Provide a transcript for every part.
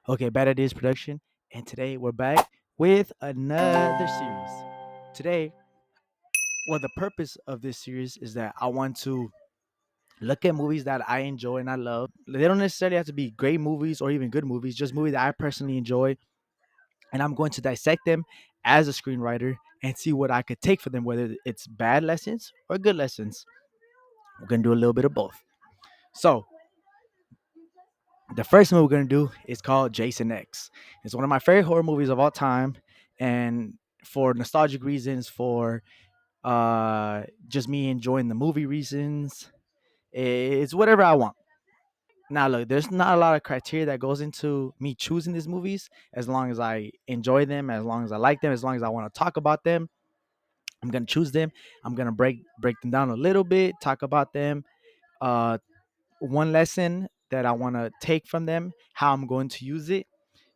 Okay, Bad Ideas Production, and today we're back with another series. Today, the purpose of this series is that I want to look at movies that I enjoy and I love. They don't necessarily have to be great movies or even good movies, just movies that I personally enjoy, and I'm going to dissect them as a screenwriter and see what I could take for them, whether it's bad lessons or good lessons. We're gonna do a little bit of both. So, the first movie we're gonna do is called Jason X. It's one of my favorite horror movies of all time, and for nostalgic reasons, for just me enjoying the movie reasons, it's whatever I want. Now, look, there's not a lot of criteria that goes into me choosing these movies. As long as I enjoy them, as long as I like them, as long as I want to talk about them, I'm gonna choose them. I'm gonna break them down a little bit, talk about them. Uh, One lesson that I want to take from them, how I'm going to use it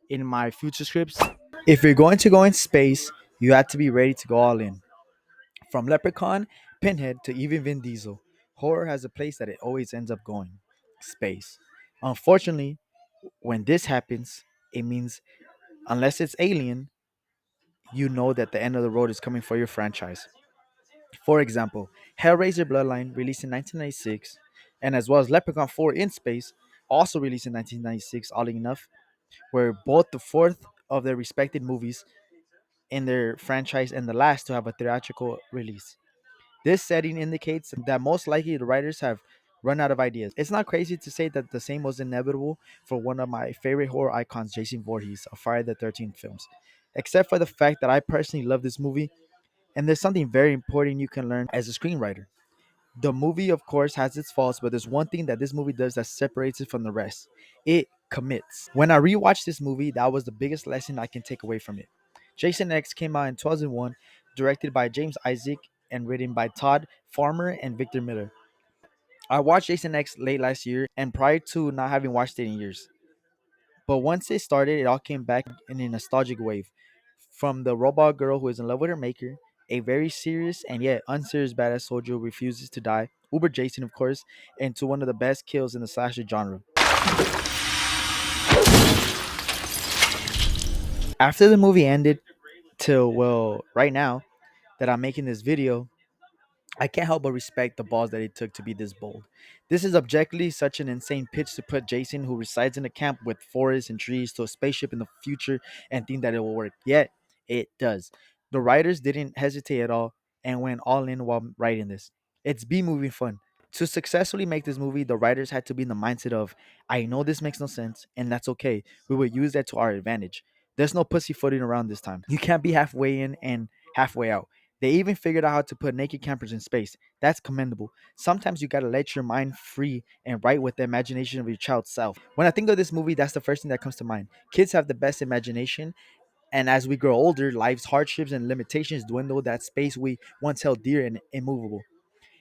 in my future scripts. If you're going to go in space, you have to be ready to go all in. From Leprechaun, Pinhead, to even Vin Diesel, horror has a place that it always ends up going: space. Unfortunately, when this happens, it means unless it's Alien, you know that the end of the road is coming for your franchise. For example, Hellraiser Bloodline, released in 1996, and as well as Leprechaun 4 in Space, also released in 1996, oddly enough, were both the fourth of their respected movies in their franchise and the last to have a theatrical release. This setting indicates that most likely the writers have run out of ideas. It's not crazy to say that the same was inevitable for one of my favorite horror icons, Jason Voorhees, of Friday the 13th films. Except for the fact that I personally love this movie, and there's something very important you can learn as a screenwriter. The movie, of course, has its faults, but there's one thing that this movie does that separates it from the rest: it commits. When I rewatched this movie, that was the biggest lesson I can take away from it. Jason X came out in 2001, directed by James Isaac and written by Todd Farmer and Victor Miller. I watched Jason X late last year and prior to not having watched it in years. But once it started, it all came back in a nostalgic wave. From the robot girl who is in love with her maker, a very serious and yet unserious badass soldier who refuses to die, Uber Jason, of course, and to one of the best kills in the slasher genre. After the movie ended, till right now that I'm making this video, I can't help but respect the balls that it took to be this bold. This is objectively such an insane pitch to put Jason, who resides in a camp with forests and trees, to a spaceship in the future and think that it will work. Yet, it does. The writers didn't hesitate at all and went all in while writing this. It's B movie fun. To successfully make this movie, the writers had to be in the mindset of, I know this makes no sense, and that's okay. We will use that to our advantage. There's no pussyfooting around this time. You can't be halfway in and halfway out. They even figured out how to put naked campers in space. That's commendable. Sometimes you gotta let your mind free and write with the imagination of your child's self. When I think of this movie, that's the first thing that comes to mind. Kids have the best imagination, and as we grow older, life's hardships and limitations dwindle that space we once held dear and immovable.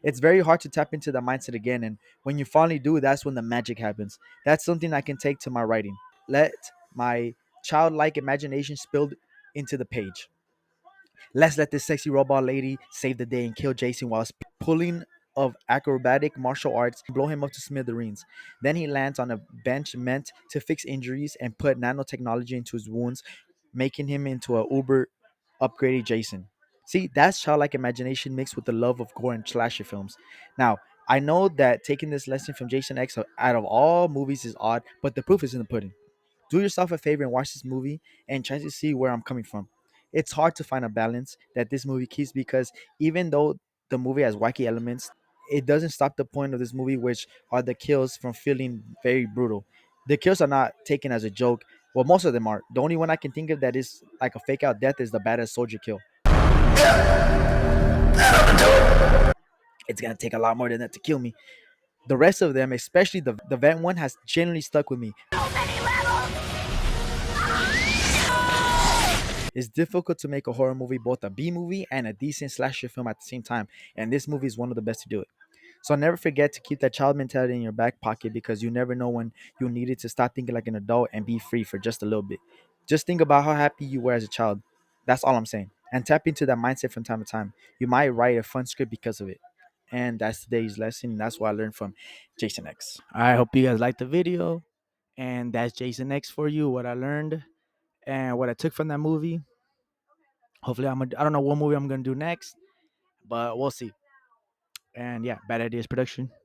It's very hard to tap into that mindset again, and when you finally do, that's when the magic happens. That's something I can take to my writing. Let my childlike imagination spill into the page. Let's let this sexy robot lady save the day and kill Jason while pulling of acrobatic martial arts and blow him up to smithereens. Then he lands on a bench meant to fix injuries and put nanotechnology into his wounds, making him into a uber upgraded Jason. See, that's childlike imagination mixed with the love of gore and slasher films. Now, I know that taking this lesson from Jason X out of all movies is odd, but the proof is in the pudding. Do yourself a favor and watch this movie and try to see where I'm coming from. It's hard to find a balance that this movie keeps because even though the movie has wacky elements, it doesn't stop the point of this movie, which are the kills, from feeling very brutal. The kills are not taken as a joke. Well, most of them are. The only one I can think of that is like a fake out death is the badass soldier kill. It's gonna take a lot more than that to kill me. The rest of them, especially the vent one, has genuinely stuck with me. It's difficult to make a horror movie both a B movie and a decent slasher film at the same time, and this movie is one of the best to do it. So never forget to keep that child mentality in your back pocket because you never know when you need it to stop thinking like an adult and be free for just a little bit. Just think about how happy you were as a child. That's all I'm saying. And tap into that mindset from time to time. You might write a fun script because of it. And that's today's lesson. That's what I learned from Jason X. I hope you guys liked the video. And that's Jason X for you. What I learned and what I took from that movie. Hopefully, I don't know what movie I'm gonna do next, but we'll see. And yeah, Bad Ideas Production.